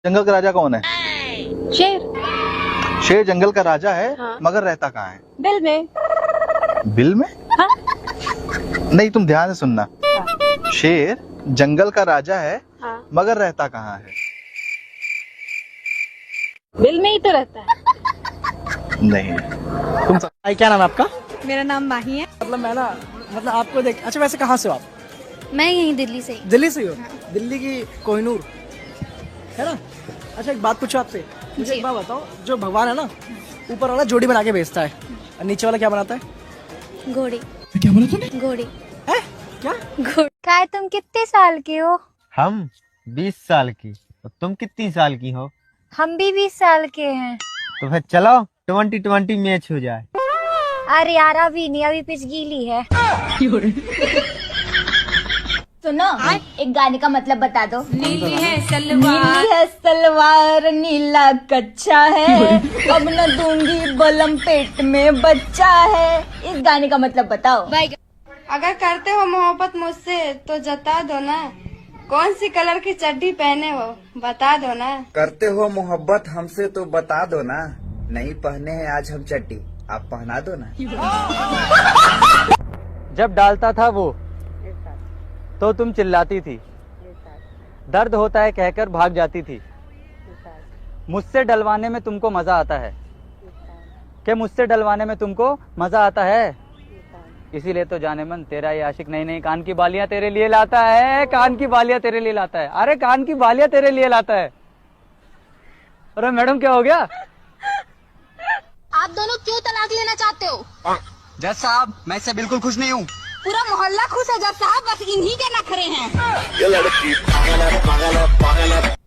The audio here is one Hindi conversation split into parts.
जंगल का राजा कौन है? शेर। शेर जंगल का राजा है। हाँ। मगर रहता कहाँ है? बिल में। बिल में? हाँ। नहीं, तुम ध्यान से सुनना। हाँ। शेर जंगल का राजा है। हाँ। मगर रहता कहाँ है? बिल में ही तो रहता है। नहीं। तुम क्या नाम है आपका? मेरा नाम माही है। मतलब आपको देख, अच्छा वैसे कहाँ से हो आप? मैं यहीं दिल्ली से ही। दिल्ली से ही हो? दिल्ली की कोहिनूर है ना? अच्छा एक बात पूछो आपसे, मुझे एक बात बताओ, जो भगवान है ना, ऊपर वाला जोड़ी बना के भेजता है और नीचे वाला क्या बनाता है? घोड़ी। क्या बोला तूने? घोड़ी। है क्या? घोड़ी। काय तुम कितने साल के हो? हम 20 साल की। और तुम कितनी साल की हो? हम भी 20 साल के हैं। तो फिर चलो 20-20 मैच हो जाए। अरे यार अभी नहीं, अभी पिच गीली है। सुनो, एक गाने का मतलब बता दो। नीली है नीली है सलवार, नीला कच्चा है, अब न दूंगी बलम पेट में बच्चा है। इस गाने का मतलब बताओ। अगर करते हो मोहब्बत मुझसे तो जता दो ना, कौन सी कलर की चड्डी पहने हो बता दो ना। करते हो मोहब्बत हमसे तो बता दो ना, नहीं पहने हैं आज हम चड्डी, आप पहना दो ना। जब डालता था वो तो तुम चिल्लाती थी, दर्द होता है कहकर भाग जाती थी। मुझसे डलवाने में तुमको मजा आता है कि मुझसे डलवाने में तुमको मजा आता है। इसीलिए तो जाने मन तेरा ये आशिक नई नई कान की बालियां तेरे लिए लाता है। कान की बालियां तेरे लिए लाता है। अरे कान की बालियां तेरे लिए लाता है। अरे मैडम क्या हो गया? आप दोनों क्यों तलाक लेना चाहते हो? जज साहब, मैं इससे बिल्कुल खुश नहीं हूँ। पूरा मोहल्ला खुश है जब साहब, बस इन्हीं के नखरे हैं।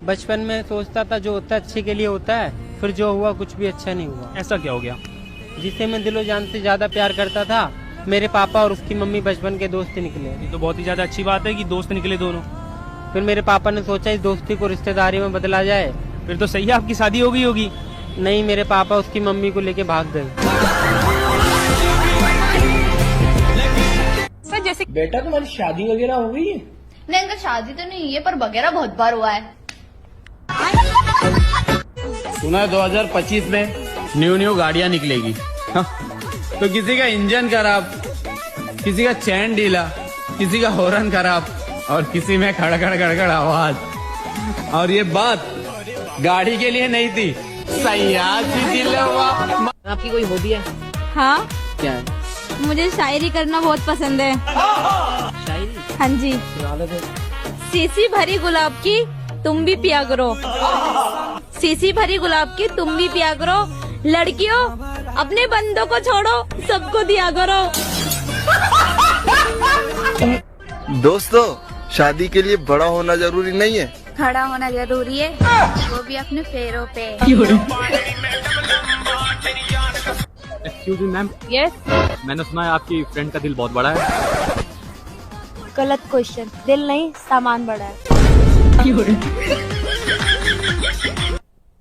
बचपन में सोचता था जो होता है अच्छे के लिए होता है, फिर जो हुआ कुछ भी अच्छा नहीं हुआ। ऐसा क्या हो गया? जिसे मैं दिलो जान से ज्यादा प्यार करता था, मेरे पापा और उसकी मम्मी बचपन के दोस्त निकले। ये तो बहुत ही ज्यादा अच्छी बात है कि दोस्त निकले दोनों। फिर मेरे पापा ने सोचा इस दोस्ती को रिश्तेदारी में बदला जाए। फिर तो सही है, आपकी शादी हो गई होगी। नहीं, मेरे पापा उसकी मम्मी को लेके भाग गए। जैसे बेटा तुम्हारी शादी वगैरह हो गई है? नहीं अंकल, शादी तो नहीं है पर वगैरह बहुत बार हुआ है। सुना है 2025 में न्यू गाड़ियां निकलेगी। हाँ? तो किसी का इंजन खराब, किसी का चैन ढीला, किसी का हॉर्न खराब और किसी में खड़खड़ खड़खड़ आवाज। और ये बात गाड़ी के लिए नहीं थी, सयासी दिलवा। आपकी कोई हॉबी है? हाँ, क्या है? मुझे शायरी करना बहुत पसंद है। शायरी? हाँ जी। सीसी भरी गुलाब की तुम भी पिया करो, सीसी भरी गुलाब की तुम भी पिया करो, लड़कियों अपने बंदों को छोड़ो सबको दिया करो। दोस्तों, शादी के लिए बड़ा होना जरूरी नहीं है, खड़ा होना जरूरी है, वो भी अपने पैरों पे। Excuse me ma'am. यस। मैंने सुना है आपकी फ्रेंड का दिल बहुत बड़ा है। गलत क्वेश्चन, दिल नहीं सामान बड़ा है।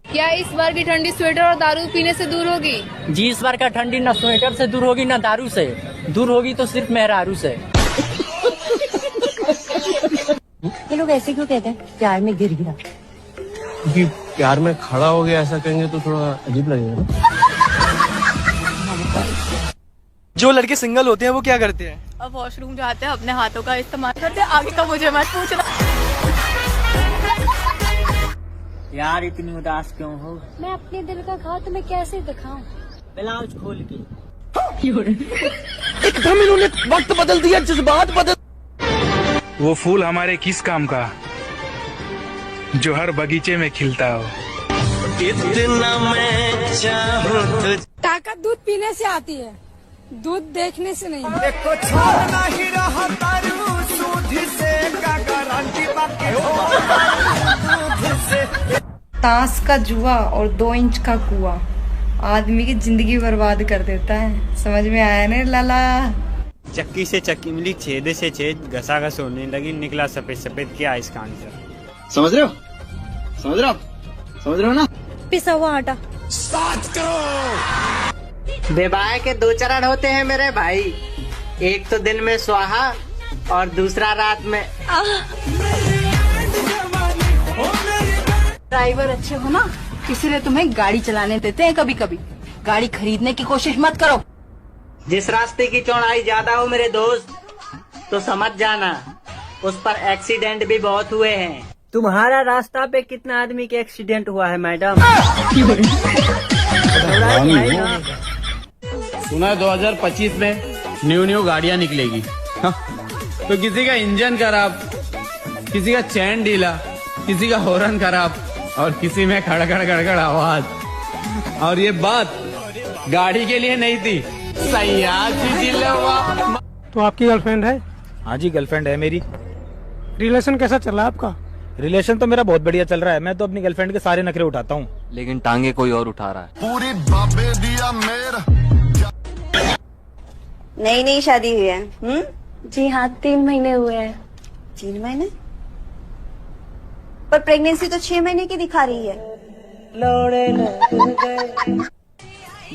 क्या इस बार की ठंडी स्वेटर और दारू पीने से दूर होगी? जी, इस बार का ठंडी न स्वेटर से दूर होगी न दारू से, दूर होगी तो सिर्फ मेहरारू से। ये लोग ऐसे क्यों कहते हैं प्यार में गिर गिरा? क्योंकि प्यार में खड़ा हो गया, ऐसा कहेंगे तो थोड़ा अजीब लगेगा। जो लड़के सिंगल होते हैं वो क्या करते हैं? अब वॉशरूम जाते हैं, अपने हाथों का इस्तेमाल करते हैं। आगे का मुझे मत पूछना। यार इतनी उदास क्यों हो? मैं अपने दिल का घाव तुम्हें कैसे दिखाऊं? ब्लाउज खोल के। एकदम इन्होंने वक्त बदल दिया, जज्बात बदल। वो फूल हमारे किस काम का जो हर बगीचे में खिलता हो। इतना मैं चाहूं। ताकत दूध पीने से आती है, दूध देखने से नहीं। देखो छोड़ना ही रहा तारू सूझ से का गारंटी बाकी हो। ताश का जुआ और 2 इंच का कुआ आदमी की जिंदगी बर्बाद कर देता है। समझ में आया ना लाला? चक्की से चक्की मिली, छेद से छेद, घसा घस होने लगी, निकला सफेद सफेद। क्या इसका आंसर? समझ रहे हो? समझ रहे हो? समझ रहे हो ना? पिसा हुआ आटा। विवाह के 2 चरण होते हैं मेरे भाई, एक तो दिन में स्वाहा और दूसरा रात में। ड्राइवर अच्छे हो ना, इसीलिए तुम्हें गाड़ी चलाने देते हैं कभी कभी। गाड़ी खरीदने की कोशिश मत करो। जिस रास्ते की चौड़ाई ज्यादा हो मेरे दोस्त, तो समझ जाना उस पर एक्सीडेंट भी बहुत हुए हैं। तुम्हारा रास्ता पे कितना आदमी के एक्सीडेंट हुआ है मैडम? सुना है 2025 में न्यू गाड़ियां निकलेगी। हाँ? तो किसी का इंजन खराब, किसी का चैन ढीला, किसी का हॉर्न खराब और किसी में खड़खड़ खड़खड़ आवाज। और ये बात गाड़ी के लिए नहीं थी, तो आपकी गर्लफ्रेंड है? हाँ जी, गर्लफ्रेंड है मेरी। रिलेशन कैसा चल रहा है आपका? रिलेशन तो मेरा बहुत बढ़िया चल रहा है। मैं तो अपनी गर्लफ्रेंड के सारे नखरे उठाता हूँ, लेकिन टांगे कोई और उठा रहा है। पूरी बाबे दिया मेरा। नई नई शादी हुई है? जी हाँ, 3 महीने हुए हैं। 3 महीने? पर प्रेगनेंसी तो 6 महीने की दिखा रही है।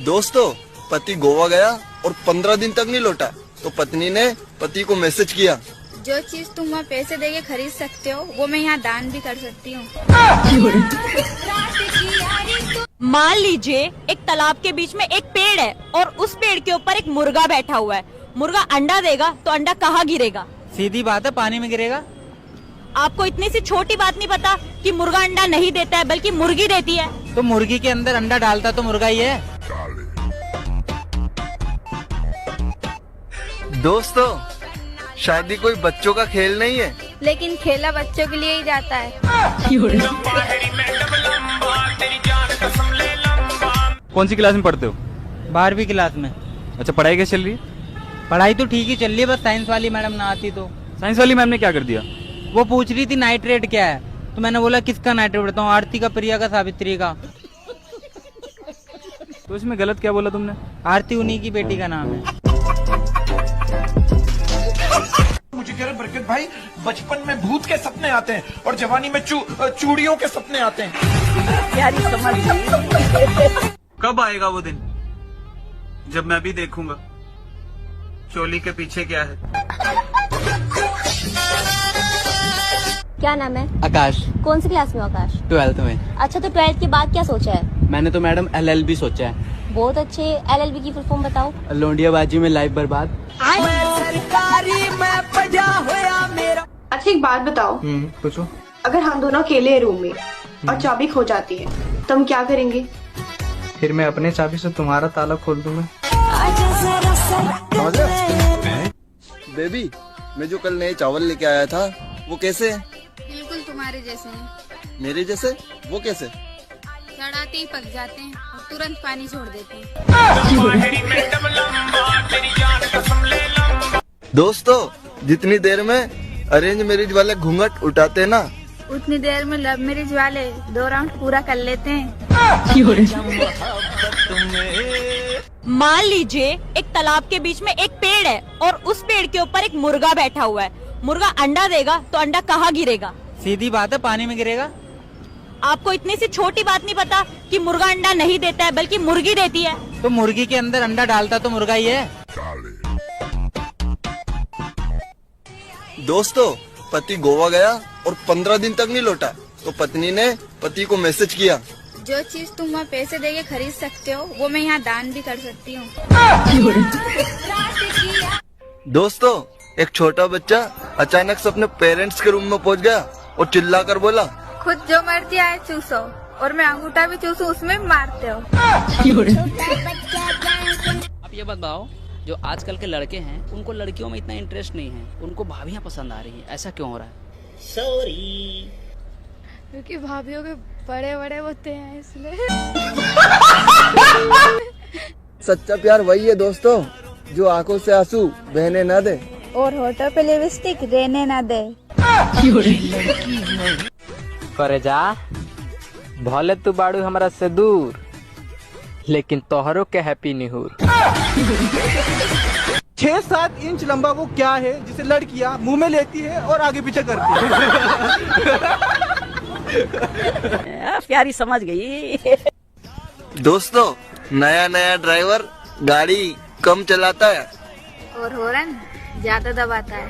दोस्तों, पति गोवा गया और 15 दिन तक नहीं लौटा, तो पत्नी ने पति को मैसेज किया, जो चीज तुम वहाँ पैसे देके खरीद सकते हो वो मैं यहाँ दान भी कर सकती हूँ। मान लीजिए एक तालाब के बीच में एक पेड़ है और उस पेड़ के ऊपर एक मुर्गा बैठा हुआ है। मुर्गा अंडा देगा तो अंडा कहाँ गिरेगा? सीधी बात है, पानी में गिरेगा। आपको इतनी सी छोटी बात नहीं पता कि मुर्गा अंडा नहीं देता है बल्कि मुर्गी देती है? तो मुर्गी के अंदर अंडा डालता तो मुर्गा ही है। दोस्तों, शादी कोई बच्चों का खेल नहीं है, लेकिन खेला बच्चों के लिए ही जाता है। कौन सी क्लास में पढ़ते हो? 12वीं क्लास में। अच्छा, पढ़ाई कैसे चल रही है? पढ़ाई तो ठीक ही चल रही है, बस साइंस वाली मैडम ना आती तो। साइंस वाली मैम ने क्या कर दिया? वो पूछ रही थी नाइट्रेट क्या है, तो मैंने बोला किसका नाइट्रेट बताऊँ? आरती का, प्रिया का, सावित्री का। तो इसमें गलत क्या बोला तुमने? आरती उन्हीं की बेटी का नाम है। मुझे कह रहे बरकत भाई, बचपन में भूत के सपने आते हैं और जवानी में चूड़ियों के सपने आते हैं। यारी समझ। कब आएगा वो दिन जब मैं भी देखूंगा चोली के पीछे क्या है? क्या नाम है? आकाश। कौन सी क्लास में हो आकाश? 12th में। अच्छा, तो 12th के बाद क्या सोचा है? मैंने तो मैडम LLB सोचा है। बहुत अच्छे। LLB की फुल फॉर्म बताओ। लोंडियाबाजी में लाइफ बर्बाद। अच्छा, एक बात बताओ, पूछो। अगर हम दोनों अकेले हैं रूम में और चाबी खो जाती है तो हम क्या करेंगे? फिर मैं अपने चाबी से तुम्हारा ताला खोल दूंगा। बेबी, मैं जो कल नए चावल लेके आया था वो कैसे है? बिल्कुल तुम्हारे जैसे हैं। मेरे जैसे? वो कैसे? चढ़ाते ही पक जाते हैं और तुरंत पानी छोड़ देते हैं। दोस्तों, जितनी देर में अरेंज मैरिज वाले घूंघट उठाते हैं ना, उतनी देर में लव मैरिज वाले 2 राउंड पूरा कर लेते हैं। मान लीजिए एक तालाब के बीच में एक पेड़ है और उस पेड़ के ऊपर एक मुर्गा बैठा हुआ है। मुर्गा अंडा देगा तो अंडा कहाँ गिरेगा? सीधी बात है, पानी में गिरेगा। आपको इतनी सी छोटी बात नहीं पता कि मुर्गा अंडा नहीं देता है बल्कि मुर्गी देती है? तो मुर्गी के अंदर अंडा डालता तो मुर्गा ही है। दोस्तों, पति गोवा गया और 15 दिन तक नहीं लौटा, तो पत्नी ने पति को मैसेज किया, जो चीज तुम वहाँ पैसे देके खरीद सकते हो वो मैं यहाँ दान भी कर सकती हूँ। दोस्तों, एक छोटा बच्चा अचानक से अपने पेरेंट्स के रूम में पहुंच गया और चिल्लाकर बोला, खुद जो मर्जी आए चूसो और मैं अंगूठा भी चूसू उसमें भी मारते हो। आप ये बताओ, जो आजकल के लड़के हैं उनको लड़कियों में इतना इंटरेस्ट नहीं है, उनको भाभियां पसंद आ रही हैं, ऐसा क्यों हो रहा है? सॉरी, क्योंकि भाभियों के बड़े बड़े होते हैं इसलिए। सच्चा प्यार वही है दोस्तों, जो आंखों से आंसू बहने न दे और होठों पे लिपस्टिक रहने ना दे। करे जा भले तू बाड़ू हमारा से दूर, लेकिन तोहरों के हैप्पी निहूर। 6-7 इंच लंबा वो क्या है जिसे लड़कियां मुंह में लेती है और आगे पीछे करती है? प्यारी समझ गई। दोस्तों, नया नया ड्राइवर गाड़ी कम चलाता है और हॉर्न ज्यादा दबाता है।